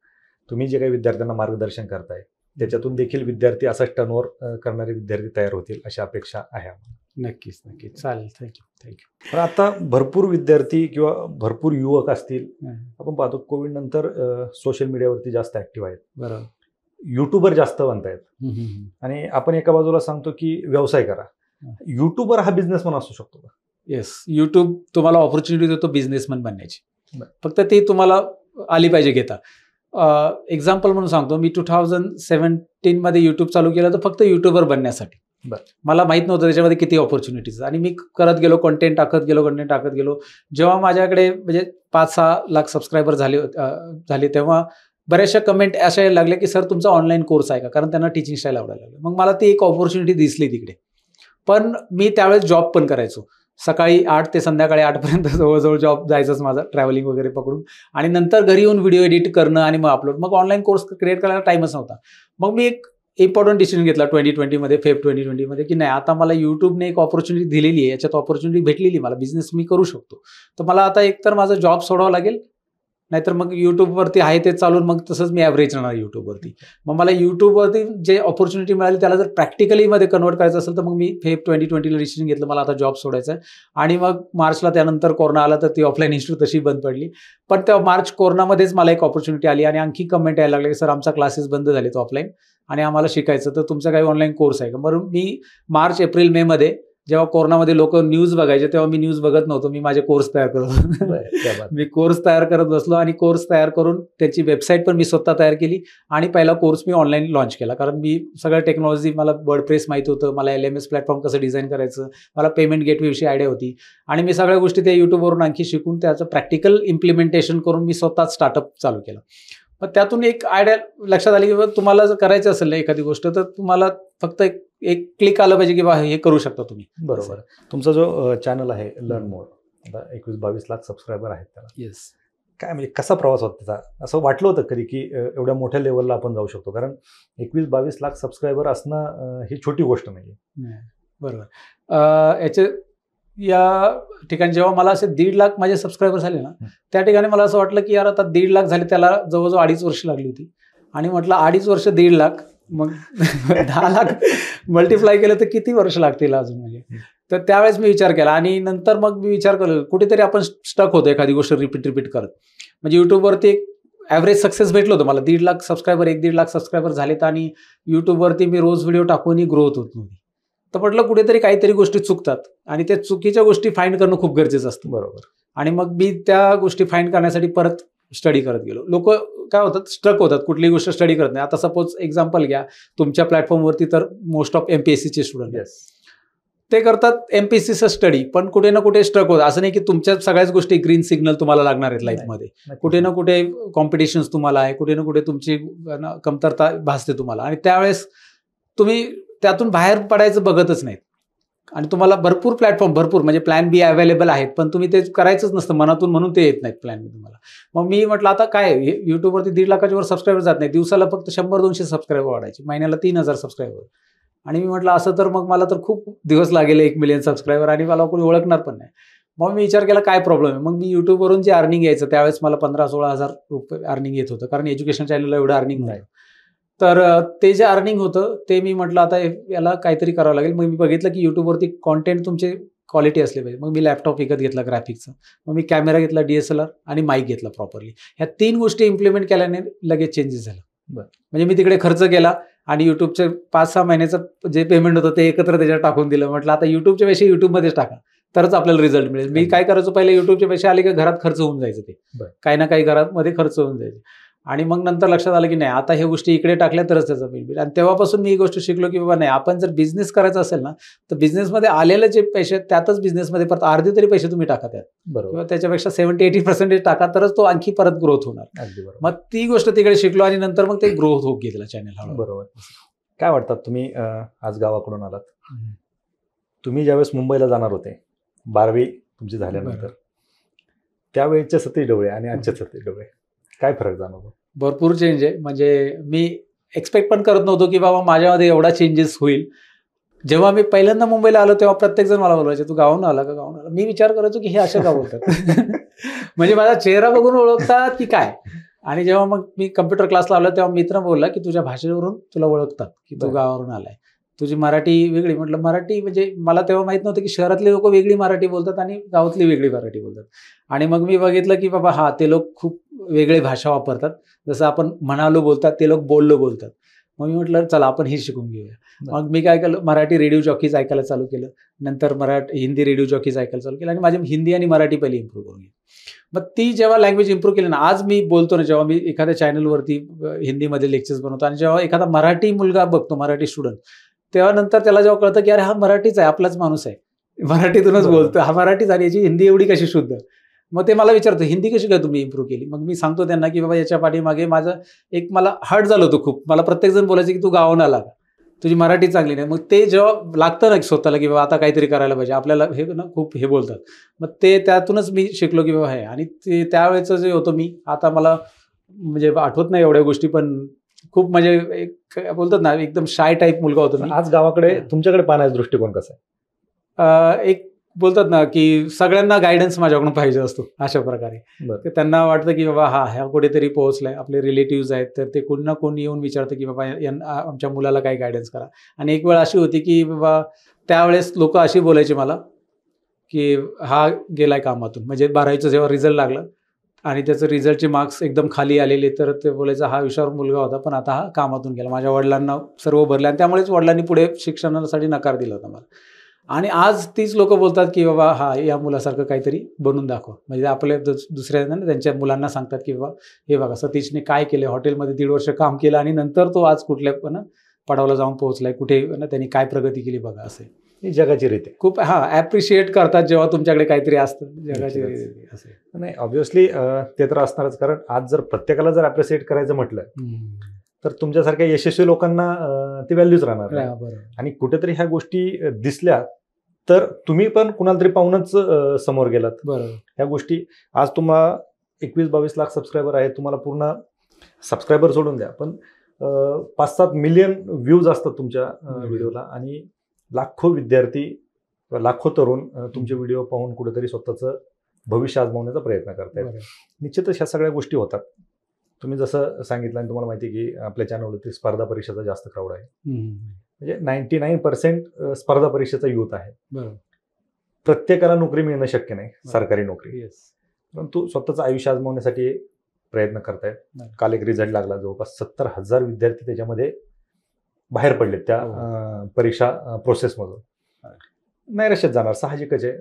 तुम्ही जे काही विद्यार्थ्यांना मार्गदर्शन करताय त्याच्यातून देखील विद्यार्थी असाच टर्नओव्हर करणारे विद्यार्थी तयार होतील अशी अपेक्षा आहे. नक्कीच नक्कीच, चालेल. थँक्यू. पण आता भरपूर विद्यार्थी किंवा भरपूर युवक असतील, आपण पाहतो कोविड नंतर सोशल मीडियावरती जास्त ऍक्टिव्ह आहेत. बरोबर. युट्यूबर जास्त बनतायत आणि आपण एका बाजूला सांगतो की व्यवसाय करा. युट्यूबर हा बिझनेसमॅन असू शकतो का? येस, युट्यूब तुम्हाला ऑपॉर्च्युनिटी देतो बिझनेसमॅन बनण्याची, फक्त ती तुम्हाला आली पाहिजे घेता. एक्झाम्पल म्हणून सांगतो, मी 2017 युट्यूब चालू केलं तर फक्त युट्यूबर बनण्यासाठी. मला माहित नव्हतं त्याच्यामध्ये किती ऑपॉर्च्युनिटीज आणि मी करत गेलो, कंटेंट टाकत गेलो. जेव्हा माझ्याकडे म्हणजे 5-6 लाख सबस्क्रायबर झाले तेव्हा बऱ्याचशा कमेंट अशा यायला लागल्या की सर तुमचा ऑनलाईन कोर्स आहे का, कारण त्यांना टीचिंग स्टाईल आवडायला लागलं. मग मला ती एक ऑपॉर्च्युनिटी दिसली तिकडे. पण मी त्यावेळेस जॉब पण करायचो, सकाळी 8 ते संध्याकाळी 8 पर्यंत जवळजवळ जॉब जायचंच माझा, ट्रॅव्हलिंग वगैरे पकडून, आणि नंतर घरी येऊन व्हिडिओ एडिट करणं आणि मग अपलोड. मग ऑनलाईन कोर्स क्रिएट करायला टाईमच नव्हता. मग मी एक इम्पॉर्टंट डिसिजन घेतला 2020 फेब 2020 की नाही, आता मला युट्यूबने एक ऑपॉर्च्युनिटी दिलेली आहे, याच्यात ऑपॉर्च्युनिटी भेटलेली मला, बिझनेस मी करू शकतो. तर मला आता एकतर माझा जॉब सोडावा लागेल नाहीतर मग युट्यूबवरती आहे ते चालून मग तसंच मी ॲव्हरेज राहणार युट्यूबवरती. मग मला युट्यूबवरती जे ऑपॉर्च्युनिटी मिळाली त्याला जर प्रॅक्टिकलीमध्ये कन्वर्ट करायचं असेल तर मग मी फेब 2020ला डिसिजन घेतलं मला आता जॉब सोडायचा आहे. आणि मग मार्चला त्यानंतर कोरोना आला तर ती ऑफलाईन इन्स्टिट्यूट तशी बंद पडली. पण त्या मार्च कोरोनामध्येच मला एक ऑपॉर्च्युनिटी आली आणि आणखी कमेंट यायला लागले की सर आमचा क्लासेस बंद झाले तो ऑफलाईन आणि आम्हाला शिकायचं तर तुमचा काही ऑनलाईन कोर्स आहे का. म्हणून मी मार्च एप्रिल मेमध्ये जेव्हा कोरोनामध्ये लोक न्यूज बघायचे तेव्हा मी न्यूज बघत नव्हतो, मी माझे कोर्स तयार करत होतो. मी कोर्स तयार करत बसलो आणि कोर्स तयार करून त्याची वेबसाईट पण मी स्वतः तयार केली आणि पहिला कोर्स मी ऑनलाईन लॉन्च केला. कारण मी सगळं टेक्नॉलॉजी मला वर्डप्रेस माहिती होतं, मला LMS प्लॅटफॉर्म कसं डिझाईन करायचं, मला पेमेंट गेटवेविषयी आयडिया होती आणि मी सगळ्या गोष्टी त्या युट्यूबवरून आणखी शिकून त्याचं प्रॅक्टिकल इम्प्लिमेंटेशन करून मी स्वतःच स्टार्टअप चालू केलं. पण त्यातून एक आयडिया लक्षात आली की तुम्हाला जर करायचं असेल ना एखादी गोष्ट तर तुम्हाला फक्त एक क्लिक आलं पाहिजे की बा हे करू शकता तुम्ही. बरोबर. तुमचा जो चॅनल आहे लर्न मोर, आता 21-22 लाख सबस्क्रायबर आहेत त्याला. येस. काय म्हणजे कसा प्रवास होता त्याचा? असं वाटलं होतं कधी की एवढ्या मोठ्या लेवलला आपण जाऊ शकतो? कारण 21-22 लाख सबस्क्रायबर असणं ही छोटी गोष्ट नाही. बरोबर. या ठिकाणी जेव्हा मला असे 1.5 लाख माझे सबस्क्रायबर झाले ना त्या ठिकाणी मला असं वाटलं की यार आता 1.5 लाख झाले, त्याला जवळजवळ 2.5 वर्ष लागली होती. आणि म्हटलं 2.5 वर्ष 1.5 लाख मग 10 लाख मल्टिप्लाय केलं तर किती वर्ष लागतील अजून म्हणजे. तर त्यावेळेस मी विचार केला आणि नंतर मग मी विचार केला कुठेतरी आपण स्टक होतो एखादी गोष्ट रिपीट करत. म्हणजे युट्यूबवरती एक ॲव्हरेज सक्सेस भेटलं होतं मला, 1.5 लाख सबस्क्रायबर 1-1.5 लाख सबस्क्रायबर झालेत आणि युट्यूबवरती मी रोज व्हिडिओ टाकूनही ग्रोथ होत नव्हती. तर म्हटलं कुठेतरी काहीतरी गोष्टी चुकतात आणि त्या चुकीच्या गोष्टी फाईंड करणं खूप गरजेचं असतं. बरोबर. आणि मग मी त्या गोष्टी फाईंड करण्यासाठी परत स्टडी करत गेलो. लोक काय होतात स्ट्रक होतात, कुठली गोष्ट स्टडी करत नाही. आता सपोज एक्झाम्पल घ्या, तुमच्या प्लॅटफॉर्मवरती तर मोस्ट ऑफ MPSCचे स्टुडंट ते करतात MPSCचं स्टडी, पण कुठे ना कुठे स्ट्रक होतात. असं नाही की तुमच्या सगळ्याच गोष्टी ग्रीन सिग्नल तुम्हाला लागणार आहेत लाईफमध्ये. कुठे ना कुठे कॉम्पिटिशन्स तुम्हाला आहे, कुठे ना कुठे तुमची कमतरता भासते तुम्हाला आणि त्यावेळेस तुम्ही त्यातून बाहेर पडायचं बघतच नाहीत आणि तुम्हाला भरपूर म्हणजे प्लॅन बी अवेलेबल आहेत पण तुम्ही ते करायचंच नसतं मनातून, म्हणून ते येत नाहीत प्लॅन बी तुम्हाला. मग मी म्हटलं आता काय युट्यूबवरती 1.5 लाखाच्या वर सबस्क्रायबर जात नाही, दिवसाला फक्त 100-200 सबस्क्रायबर वाढायचे, महिन्याला 3,000 सबस्क्रायबर. आणि मी म्हटलं असं तर मग मला तर खूप दिवस लागेल 1 मिलियन सबस्क्रायबर आणि मला कोणी ओळखणार पण नाही. मग मी विचार केला काय प्रॉब्लेम आहे. मग मी युट्यूबवरून जे अर्निंग यायचं त्यावेळेस मला 15-16 हजार रुपये अर्निंग येत होतं, कारण एज्युकेशन चॅनलला एवढं अर्निंग नाही. तर ते जे अर्निंग होतं ते मी म्हटलं आता याला काहीतरी करावं लागेल. मग मी बघितलं की युट्यूबवरती कॉन्टेंट तुमचे क्वालिटी असले पाहिजे. मग मी लॅपटॉप विकत घेतला ग्राफिक्सचा, मग मी कॅमेरा घेतला DSLR आणि माईक घेतला प्रॉपरली. ह्या 3 गोष्टी इम्प्लिमेंट केल्याने लगेच चेंजेस झाला. म्हणजे मी तिकडे खर्च केला आणि युट्यूबचे 5-6 महिन्याचं जे पेमेंट होतं ते एकत्र त्याच्यात टाकून दिलं. म्हटलं आता युट्यूबचे पैसे युट्यूबमध्येच टाका तरच आपल्याला रिझल्ट मिळेल. मी काय करायचो पहिले युट्यूबचे पैसे आले की घरात खर्च होऊन जायचं, ते काही ना काही घरामध्ये खर्च होऊन जायचे. आणि मग नंतर लक्षात आलं की नाही आता ह्या गोष्टी इकडे टाकल्या तरच त्याचा बिल. आणि तेव्हापासून मी ही गोष्ट शिकलो की बाबा नाही, आपण जर बिझनेस करायचा असेल ना तर बिझनेसमध्ये आलेले जे पैसे त्यातच बिझनेसमध्ये परत अर्धे तरी पैसे तुम्ही टाका त्यात, किंवा त्याच्यापेक्षा 70-80% टाका तरच तो आणखी परत ग्रोथ होणार. मग ती गोष्ट तिकडे शिकलो आणि नंतर मग ते ग्रोथ होत गेलं चॅनल. बरोबर. काय वाटतात तुम्ही आज गावाकडून आलात, तुम्ही ज्यावेळेस मुंबईला जाणार होते 12वी तुमची झाल्यानंतर, त्यावेळेचे सतीश ढवळे आणि आजचे सतीश ढवळे काय फरक जाणवतो? भरपूर चेंज आहे. म्हणजे मी एक्सपेक्ट पण करत नव्हतो की बाबा माझ्यामध्ये एवढा चेंजेस होईल. जेव्हा मी पहिल्यांदा मुंबईला आलो तेव्हा प्रत्येकजण मला बोलायचे तू गावाहून आला का, गावाहून आला. मी विचार करायचो की हे असे का बोलतात म्हणजे माझा चेहरा बघून ओळखतात की काय. आणि जेव्हा मग मी कम्प्युटर क्लासला आलो तेव्हा मित्र बोलला की तुझ्या भाषेवरून तुला ओळखतात की तू गावावरून आलाय, तुझी मराठी वेगळी. म्हटलं मराठी म्हणजे मला तेव्हा माहित नव्हतं की शहरातले लोक वेगळी मराठी बोलतात आणि गावातली वेगळी मराठी बोलतात. आणि मग मी बघितलं की बाबा हा ते लोक खूप वेगळे भाषा वापरतात, जसं आपण म्हणालो बोलतात ते लोक बोललो बोलतात. मग मी म्हटलं चला आपण हे शिकून घेऊया. मग मी काय केलं, मराठी रेडिओ जॉकीज ऐकायला चालू केलं, नंतर हिंदी रेडिओ जॉकीज ऐकायला चालू केलं आणि माझी हिंदी आणि मराठी पहिली इम्प्रूव्ह करून घेतली. मग ती जेव्हा लँग्वेज इम्प्रूव्ह केली ना, आज मी बोलतो ना, जेव्हा मी एखाद्या चॅनलवरती हिंदीमध्ये लेक्चर्स बनवतो आणि जेव्हा एखादा मराठी मुलगा बघतो, मराठी स्टुडंट, तेव्हा नंतर त्याला जेव्हा कळतं की अरे हा मराठीच आहे, आपलाच माणूस आहे, मराठीतूनच बोलतो, हा मराठीच आणि याची हिंदी एवढी कशी शुद्ध. मग ते मला विचारतो हिंदी कशी काय तुम्ही इम्प्रूव्ह केली. मग मी सांगतो त्यांना की बाबा याच्या पाठीमागे माझं एक मला हर्ट झालं होतं खूप. मला प्रत्येकजण बोलायचं की तू गावाहून आला का, तुझी मराठी चांगली नाही. मग ते जेव्हा लागतं ना स्वतःला की बाबा आता काहीतरी करायला पाहिजे, आपल्याला हे ना खूप हे बोलतात, मग ते त्यातूनच मी शिकलो की बाबा हे. आणि ते त्यावेळेचं जे होतं मी आता मला म्हणजे आठवत नाही एवढ्या गोष्टी, पण खूप म्हणजे एक बोलतात ना एकदम शाय टाईप मुलगा होतो मी. आज गावाकडे तुमच्याकडे पाहण्याचा दृष्टिकोन कसा आहे? एक बोलतात ना की सगळ्यांना गायडन्स माझ्याकडून पाहिजे असतो अशा प्रकारे. बरं. त्यांना वाटतं की बाबा ह्या कुठेतरी पोहोचलाय, आपले रिलेटिव्ह आहेत, तर ते कोण ना कोण येऊन विचारतं की बाबा आमच्या मुलाला काही गायडन्स करा. आणि एक वेळ अशी होती की बाबा त्यावेळेस लोक अशी बोलायचे मला की हा गेलाय कामातून. म्हणजे 12वीचं जेव्हा रिझल्ट लागलं आणि त्याचं रिझल्टचे मार्क्स एकदम खाली आलेले, तर ते बोलायचं हा हुशार मुलगा होता पण आता हा कामातून गेला. माझ्या वडिलांना सर्व भरले आणि त्यामुळेच वडिलांनी पुढे शिक्षणासाठी नकार दिला होता मला. आणि आज तीच लोक बोलतात की बाबा हा या मुलासारखं काहीतरी बनून दाखव. म्हणजे आपले दुसऱ्या त्यांच्या मुलांना सांगतात की बाबा हे बघा सतीशने काय केले, हॉटेलमध्ये 1.5 वर्ष काम केलं आणि नंतर तो आज कुठल्या पण पडावला जाऊन पोहोचलाय, कुठे त्यांनी काय प्रगती केली बघा. असे ही जगाची रीत आहे. खूप ॲप्रिशिएट करतात जेव्हा तुमच्याकडे काहीतरी असतं जगाची रीत असे. नाही ऑब्व्हियसली ते तर असणारच, कारण आज जर प्रत्येकाला जर ॲप्रिशिएट करायचं म्हटलं तर तुमच्यासारख्या यशस्वी लोकांना ती व्हॅल्यूच राहणार नाही. आणि कुठेतरी ह्या गोष्टी दिसल्या तर तुम्ही पण कुणाला तरी पाहूनच समोर गेलात. बरोबर. ह्या गोष्टी आज तुम्हाला 21-22 लाख सबस्क्रायबर आहेत, तुम्हाला पूर्ण सबस्क्रायबर सोडून द्या पण 5-7 मिलियन व्ह्यूज असतात तुमच्या व्हिडिओला आणि लाखो विद्यार्थी लाखो तरुण तुमचे व्हिडिओ पाहून कुठेतरी स्वतःचं भविष्य आजमावण्याचा प्रयत्न करतायत. निश्चितच ह्या सगळ्या गोष्टी होतात. तुम्ही जसं सांगितलं आणि तुम्हाला माहिती की आपल्या चॅनलवरती स्पर्धा परीक्षेचा जास्त क्राऊड आहे. म्हणजे 99% स्पर्धा परीक्षेचा युथ आहे. प्रत्येकाला नोकरी मिळणं शक्य नाही, सरकारी नोकरी. परंतु स्वतःचं आयुष्य आजमावण्यासाठी प्रयत्न करतायत. काल एक रिझल्ट लागला, जवळपास 70,000 विद्यार्थी त्याच्यामध्ये बाहेर पडले त्या परीक्षा प्रोसेसमधून. नैराश्यात जाणार साहजिकच आहे.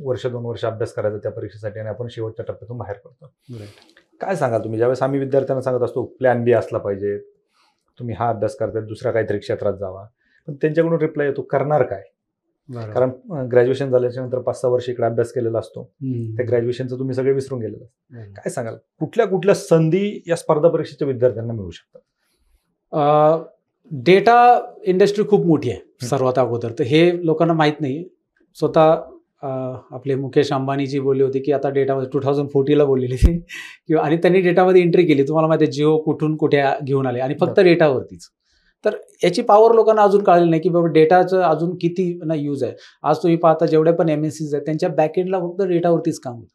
1-2 वर्ष अभ्यास करायचा त्या परीक्षेसाठी आणि आपण शेवटच्या टप्प्यातून बाहेर पडतो. काय सांगाल तुम्ही, ज्यावेळेस आम्ही विद्यार्थ्यांना सांगत असतो प्लॅन बी असला पाहिजे, तुम्ही हा अभ्यास करताय दुसऱ्या काहीतरी क्षेत्रात जावा, पण त्यांच्याकडून रिप्लाय येतो करणार काय. कारण ग्रॅज्युएशन झाल्याच्या नंतर 5-6 वर्ष इकडे अभ्यास केलेला असतो, त्या ग्रॅज्युएशनचं तुम्ही सगळे विसरून गेलेलं असतं. काय सांगाल कुठल्या कुठल्या संधी या स्पर्धा परीक्षेच्या विद्यार्थ्यांना मिळू शकतात? डेटा इंडस्ट्री खूप मोठी आहे सर्वात अगोदर, तर हे लोकांना माहीत नाही. स्वतः आपले मुकेश अंबानीजी बोलले होते की आता डेटामध्ये 2040ला बोललेले किंवा आणि त्यांनी डेटामध्ये एंट्री केली. तुम्हाला माहिती आहे जिओ कुठून कुठे घेऊन आले आणि फक्त डेटावरतीच. तर याची पॉवर लोकांना अजून कळली नाही की बाबा डेटाचं अजून किती ना यूज आहे. आज तुम्ही पाहता जेवढे पण MNCs आहेत त्यांच्या बॅकएंडला फक्त डेटावरतीच काम होतं.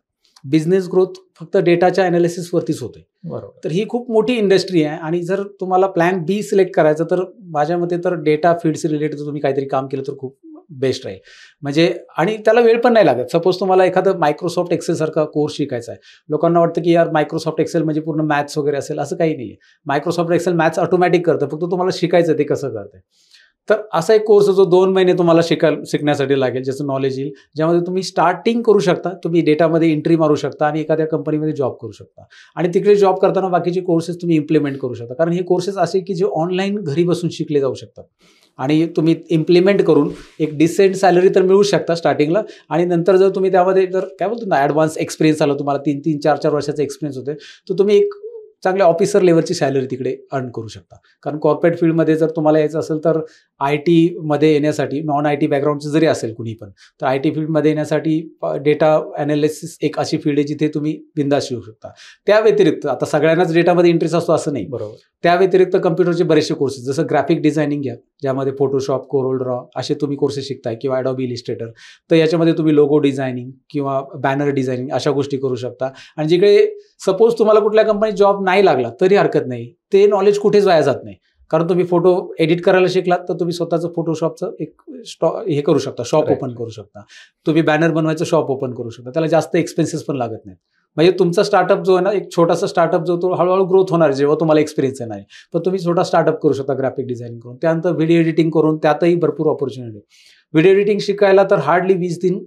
बिझनेस ग्रोथ फक्त डेटाच्या अनालिसिसवरतीच होते. बरोबर. तर ही खूप मोठी इंडस्ट्री आहे आणि जर तुम्हाला प्लॅन बी सिलेक्ट करायचं तर माझ्या मते तर डेटा फील्डशी रिलेटेड तुम्ही काहीतरी काम केलं तर खूप बेस्ट राहील. म्हणजे आणि त्याला वेळ पण नाही लागत. सपोज तुम्हाला एखादं मायक्रोसॉफ्ट एक्सेल सारखा कोर्स शिकायचा आहे, लोकांना वाटतं की यार मायक्रोसॉफ्ट एक्सेल म्हणजे पूर्ण मॅथ्स वगैरे असेल, असं काही नाही आहे. मायक्रोसॉफ्ट एक्सेल मॅथ्स ऑटोमॅटिक करतं, फक्त तुम्हाला शिकायचं ते कसं करतं. तर असा एक कोर्स जो 2 महिने तुम्हाला शिकण्यासाठी लागेल, ज्याचं नॉलेज येईल, ज्यामध्ये तुम्ही स्टार्टिंग करू शकता, तुम्ही डेटामध्ये एंट्री मारू शकता आणि एखाद्या कंपनीमध्ये जॉब करू शकता आणि तिकडे जॉब करताना बाकीचे कोर्सेस तुम्ही इम्प्लिमेंट करू शकता. कारण हे कोर्सेस असे की जे ऑनलाईन घरी बसून शिकले जाऊ शकतात आणि तुम्ही इम्प्लिमेंट करून एक डिसेंट सॅलरी तर मिळू शकता स्टार्टिंगला आणि नंतर जर तुम्ही त्यामध्ये जर काय बोलतो ना ॲडव्हान्स एक्सपिरियन्स आला, तुम्हाला 3-3, 4-4 वर्षाचा एक्सपिरियन्स होते, तर तुम्ही एक चांगल्या ऑफिसर लेवलची सॅलरी तिकडे अर्न करू शकता. कारण कॉर्पोरेट फील्डमध्ये जर तुम्हाला यायचं असेल तर IT मध्ये येण्यासाठी नॉन IT बॅकग्राऊंडचं जरी असेल कुणी पण, तर IT फील्डमध्ये येण्यासाठी डेटा ॲनालिसिस एक अशी फील्ड आहे जिथे तुम्ही बिंदास शिकू शकता. त्या व्यतिरिक्त आता सगळ्यांनाच डेटामध्ये इंटरेस्ट असतो असं नाही. बरोबर. त्या व्यतिरिक्त कम्प्युटरचे बरेचसे कोर्सेस, जसं ग्राफिक डिझायनिंग घ्या, ज्यामध्ये फोटोशॉप, कोरल ड्रॉ असे तुम्ही कोर्सेस शिकताय किंवा ॲडोबी इलिस्ट्रेटर, तर याच्यामध्ये तुम्ही लोगो डिझायनिंग किंवा बॅनर डिझायनिंग अशा गोष्टी करू शकता. आणि जिकडे सपोज तुम्हाला कुठल्या कंपनीत जॉब नाही लागला तरी हरकत नाही, ते नॉलेज कुठेच वाया जात नाही. कारण तुम्ही फोटो एडिट करायला शिकलात तर तुम्ही स्वतःचं फोटोशॉपचं एक हे करू शकता, शॉप ओपन करू शकता. तुम्ही बॅनर बनवायचं शॉप ओपन करू शकता, त्याला जास्त एक्सपेन्सेस पण लागत नाहीत. म्हणजे तुमचा स्टार्टअप जो आहे ना, एक छोटासा स्टार्टअप जो तो हळूहळू ग्रोथ होणार जेव्हा तुम्हाला एक्सपिरियन्स येणार आहे. पण तुम्ही छोटा स्टार्टअप करू शकता ग्राफिक डिझायनिंग करून, त्यानंतर व्हिडिओ एडिटिंग करून, त्यातही भरपूर ऑपॉर्च्युनिटी. व्हिडिओ एडिटिंग शिकायला तर हार्डली 20 दिन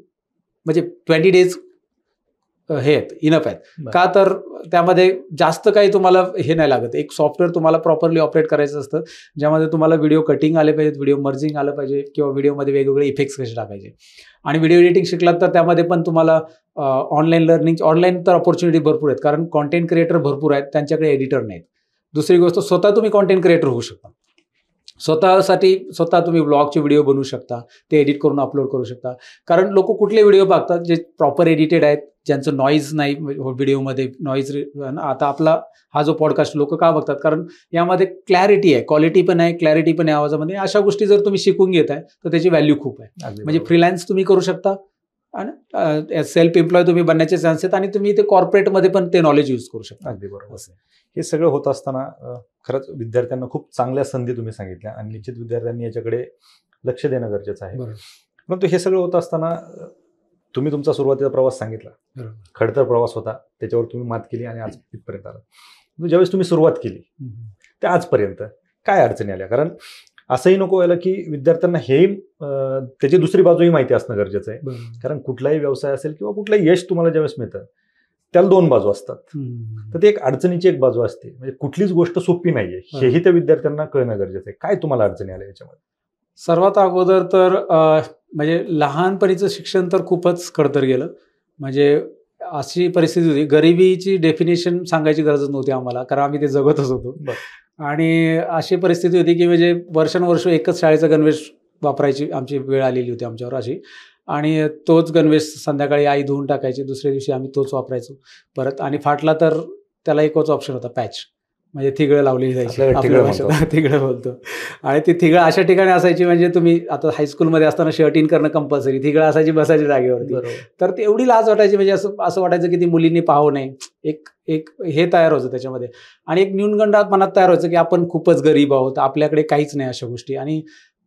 म्हणजे 20 डेज हे आहेत, इनफ आहेत. का तर त्यामध्ये जास्त काही तुम्हाला हे नाही लागत. एक सॉफ्टवेअर तुम्हाला प्रॉपरली ऑपरेट करायचं असतं, ज्यामध्ये तुम्हाला व्हिडिओ कटिंग आले पाहिजेत, व्हिडिओ मर्जिंग आलं पाहिजे किंवा व्हिडिओमध्ये वेगवेगळे इफेक्ट्स कसे टाकायचे. आणि व्हिडिओ एडिटिंग शिकलात तर त्यामध्ये पण तुम्हाला ऑनलाईन लर्निंग, ऑनलाईन तर ऑपॉर्च्युनिटी भरपूर आहेत, कारण कॉन्टेंट क्रिएटर भरपूर आहेत, त्यांच्याकडे एडिटर नाहीत. दुसरी गोष्ट, स्वतः तुम्ही कॉन्टेंट क्रिएटर होऊ शकता. स्वतः तुम्ही ब्लॉगचे व्हिडिओ बनवू शकता, ते एडिट करून अपलोड करू शकता. कारण लोक कुठले व्हिडिओ बघतात जे प्रॉपर एडिटेड आहेत, ज्यांचं नॉईज नाही व्हिडिओमध्ये, नॉईज. आता आपला हा जो पॉडकास्ट लोक का बघतात, कारण यामध्ये क्लॅरिटी आहे, क्वालिटी पण आहे, क्लॅरिटी पण आहे आवाजामध्ये. अशा गोष्टी जर तुम्ही शिकून घेताय तर त्याची व्हॅल्यू खूप आहे. म्हणजे फ्रीलान्स तुम्ही करू शकता, आणि सेल्फ एम्प्लॉय तुम्ही बनण्याचे चान्स आहेत आणि तुम्ही ते कॉर्पोरेटमध्ये पण ते नॉलेज यूज करू शकता. अगदी बरोबर. हे सगळं होत असताना खरंच विद्यार्थ्यांना खूप चांगल्या संधी तुम्ही सांगितल्या आणि निश्चित विद्यार्थ्यांनी याच्याकडे लक्ष देणं गरजेचं आहे. परंतु हे सगळं होत असताना तुम्ही तुमचा सुरुवातीचा प्रवास सांगितला, खडतर प्रवास होता, त्याच्यावर तुम्ही मात केली आणि आज इथपर्यंत आला. ज्यावेळेस तुम्ही सुरुवात केली त्या आजपर्यंत काय अडचणी आल्या? कारण असंही नको व्हायला की विद्यार्थ्यांना हे त्याची दुसरी बाजूही माहिती असणं गरजेचं आहे. कारण कुठलाही व्यवसाय असेल किंवा कुठलंही यश तुम्हाला ज्यावेळेस मिळतं त्याला दोन बाजू असतात. तर ते एक अडचणीची एक बाजू असते. म्हणजे कुठलीच गोष्ट सोपी नाहीये हेही त्या विद्यार्थ्यांना कळणं गरजेचं आहे. काय तुम्हाला अडचणी आल्या याच्यामध्ये? सर्वात अगोदर तर म्हणजे लहानपणीचं शिक्षण तर खूपच खडतर गेलं. म्हणजे अशी परिस्थिती होती, गरिबीची डेफिनेशन सांगायची गरजच नव्हती आम्हाला, कारण आम्ही ते जगतच होतो. आणि अशी परिस्थिती होती की म्हणजे वर्षानुवर्ष एकच शाळेचा गणवेश वापरायची आमची वेळ आलेली होती आमच्यावर अशी. आणि तोच गणवेश संध्याकाळी आई धुवून टाकायची, दुसऱ्या दिवशी आम्ही तोच वापरायचो परत. आणि फाटला तर त्याला एकच ऑप्शन होता, पॅच, म्हणजे थिगळं लावलेली जायची, आपल्या भाषेत थिगळं बोलतो. आणि ती थिगळं अशा ठिकाणी असायची म्हणजे तुम्ही आता हायस्कूलमध्ये असताना शर्ट इन करणं कंपल्सरी, थिगळं असायची बसायची जागेवरती. तर ती एवढी लाज वाटायची, म्हणजे असं वाटायचं की ती मुलींनी पाहावं नाही. एक हे तयार व्हायचं त्याच्यामध्ये. आणि एक न्यूनगंडात मनात तयार व्हायचं की आपण खूपच गरीब आहोत, आपल्याकडे काहीच नाही अशा गोष्टी. आणि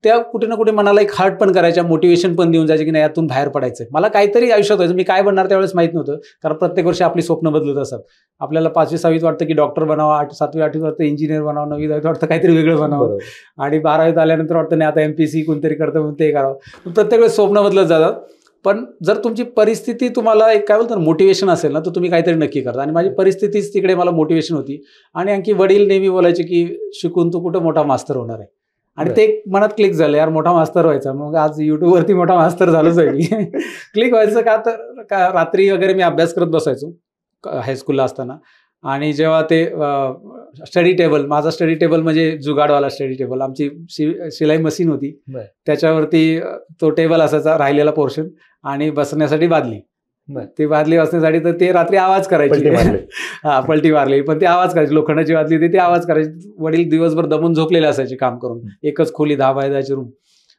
त्या कुठे ना कुठे मनाला एक हार्ट पण करायच्या, मोटिवेशन पण देऊन जायचे की नाही यातून बाहेर पडायचं. मला काहीतरी आयुष्यात व्हायचं, मी काय बनणार त्यावेळेस माहीत नव्हतं, कारण प्रत्येक वर्षी आपली स्वप्न बदलत असतात. आपल्याला 5वी 6वीत वाटतं की डॉक्टर बनावा, 7वी 8वीत वाटतं इंजिनियर बनावं, 9वी 10वीत वाटतं काहीतरी वेगळं बनावं, आणि 12वीत आल्यानंतर वाटतं नाही आता MPSC कोणतरी करतं म्हणून ते करावं. प्रत्येक वेळेस स्वप्न बदलत जातात. पण जर तुमची परिस्थिती तुम्हाला एक काय बोलतात मोटिवेशन असेल ना, तर तुम्ही काहीतरी नक्की करता. आणि माझी परिस्थितीच तिकडे मला मोटिवेशन होती. आणि आणखी वडील नेहमी बोलायचे की शिकून तू कुठं मोठा मास्तर होणार आहे. आणि ते मनात क्लिक झालं, यार मोठा मास्तर व्हायचा. मग आज युट्यूबवरती मोठा मास्तर झालोच आहे मी. क्लिक व्हायचं का, तर रात्री वगैरे मी अभ्यास करत बसायचो हायस्कूलला असताना. आणि जेव्हा ते स्टडी टेबल, माझा स्टडी टेबल म्हणजे जुगाडवाला स्टडी टेबल, आमची शिलाई मशीन होती, त्याच्यावरती तो टेबल असायचा, राहिलेला पोर्शन, आणि बसण्यासाठी बादली. ती बादली वाजण्यासाठी तर ते रात्री आवाज करायची. हा, पलटी मारली, पण ती आवाज करायची, लोखंडाची बादली होती ती आवाज करायची. वडील दिवसभर दमून झोपलेले असायचे काम करून, एकच खोली 10 बाय 10ची रूम.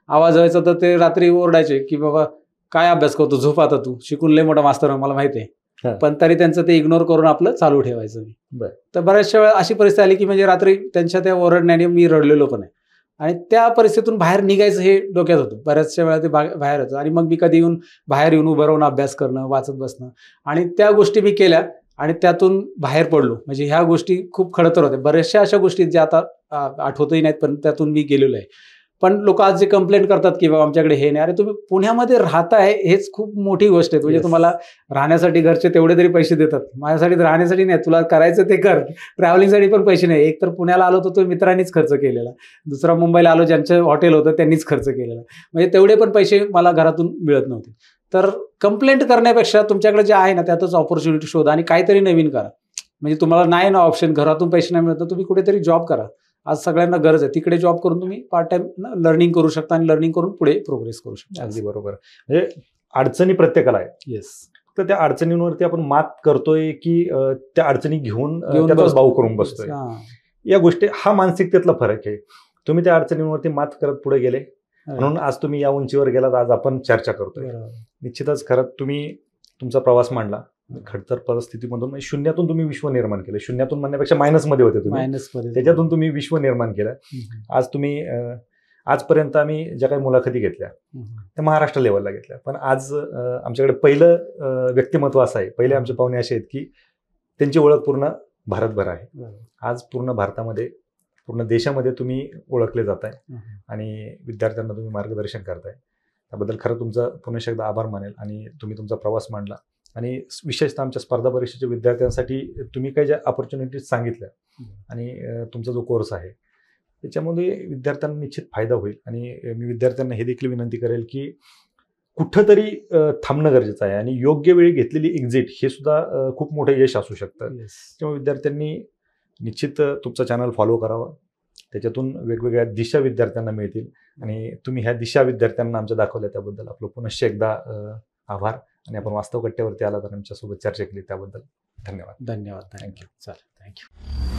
आवाज व्हायचा तर ते रात्री ओरडायचे की बाबा काय अभ्यास करतो, झोप आता तू, शिकून लय मोठा मास्तर मला माहिती आहे. पण तरी त्यांचं ते इग्नोर करून आपलं चालू ठेवायचं मी. तर बऱ्याचशा वेळा अशी परिस्थिती आली की म्हणजे रात्री त्यांच्या त्या ओरडण्याने मी रडलेलो पण आहे. आणि त्या परिस्थितीतून बाहेर निघायचं हे डोक्यात होतं. बऱ्याचशा वेळा ते बाहेर होतं. आणि मग मी कधी बाहेर येऊन उभं राहून अभ्यास करणं, वाचत बसणं, आणि त्या गोष्टी मी केल्या आणि त्यातून बाहेर पडलो. म्हणजे ह्या गोष्टी खूप खडतर होत्या. बऱ्याचशा अशा गोष्टी ज्या आता आठवतही नाहीत, पण त्यातून मी गेलेलो आहे. पण लोक आज जे कंप्लेंट करतात की बाबा आमच्याकडे हे नाही, अरे तुम्ही पुण्यामध्ये राहताय हेच खूप मोठी गोष्ट आहे. म्हणजे तुम्हाला राहण्यासाठी घरचे तेवढे तरी पैसे देतात, माझ्यासाठी राहण्यासाठी नाही, तुला करायचं ते कर. ट्रॅव्हलिंगसाठी पण पैसे नाही. एक तर पुण्याला आलो तर तो मित्रांनीच खर्च केलेला, दुसरा मुंबईला आलो ज्यांचं हॉटेल होतं त्यांनीच खर्च केलेला. म्हणजे तेवढे पण पैसे मला घरातून मिळत नव्हते. तर कंप्लेंट करण्यापेक्षा तुमच्याकडे जे आहे ना त्यातच ऑपॉर्च्युनिटी शोधा आणि काहीतरी नवीन करा. म्हणजे तुम्हाला नाही ना ऑप्शन, घरातून पैसे नाही मिळत, तर तुम्ही कुठेतरी जॉब करा. आज सगळ्यांना गरज आहे, तिकडे जॉब करून तुम्ही पार्ट टाइम लर्निंग करू शकता आणि लर्निंग करून पुढे प्रोग्रेस करू शकता. अगदी बरोबर. म्हणजे अडचणी प्रत्येकाला आहे. येस. तर त्या अडचणींवरती आपण मात करतोय की त्या अडचणी घेऊन त्याचाच भाऊ करून बसतोय, या गोष्टी हा मानसिकतेतला फरक आहे. तुम्ही त्या अडचणींवरती मात करत पुढे गेले म्हणून आज तुम्ही या उंचीवर गेलात, आज आपण चर्चा करतोय. निश्चितच खरंच तुम्ही तुमचा प्रवास मांडला. खडतर परिस्थितीमधून म्हणजे शून्यातून तुम्ही विश्व निर्माण केलं. शून्यातून म्हणण्यापेक्षा मायनसमध्ये होते तुम्ही, त्याच्यातून तुम्ही विश्व निर्माण केलं. आज तुम्ही आजपर्यंत आम्ही ज्या काही मुलाखती घेतल्या त्या महाराष्ट्र लेवलला घेतल्या, पण आज आमच्याकडे पहिलं व्यक्तिमत्व असं आहे, पहिले आमचे पाहुणे असे आहेत की त्यांची ओळख पूर्ण भारतभर आहे. आज पूर्ण भारतामध्ये, पूर्ण देशामध्ये तुम्ही ओळखले जाताय आणि विद्यार्थ्यांना तुम्ही मार्गदर्शन करताय. त्याबद्दल खरं तुमचा पुन्हा एकदा आभार मानेल. आणि तुम्ही तुमचा प्रवास मांडला आणि विशेषतः आमच्या स्पर्धा परीक्षेच्या विद्यार्थ्यांसाठी तुम्ही काही ज्या ऑपॉर्च्युनिटीज सांगितल्या आणि तुमचा जो कोर्स आहे त्याच्यामध्ये विद्यार्थ्यांना निश्चित फायदा होईल. आणि मी विद्यार्थ्यांना हे देखील विनंती करेल की कुठंतरी थांबणं गरजेचं आहे आणि योग्य वेळी घेतलेली एक्झिट हे सुद्धा खूप मोठं यश असू शकतं. त्यामुळे विद्यार्थ्यांनी निश्चित तुमचा चॅनल फॉलो करावा. त्याच्यातून वेगवेगळ्या दिशा विद्यार्थ्यांना मिळतील आणि तुम्ही ह्या दिशा विद्यार्थ्यांना आमच्या दाखवल्या त्याबद्दल आपलं पुनश्च एकदा आभार. आणि आपण वास्तव कट्ट्यावरती आला तर आमच्यासोबत चर्चा केली त्याबद्दल धन्यवाद. थँक्यू. चालेल, थँक्यू.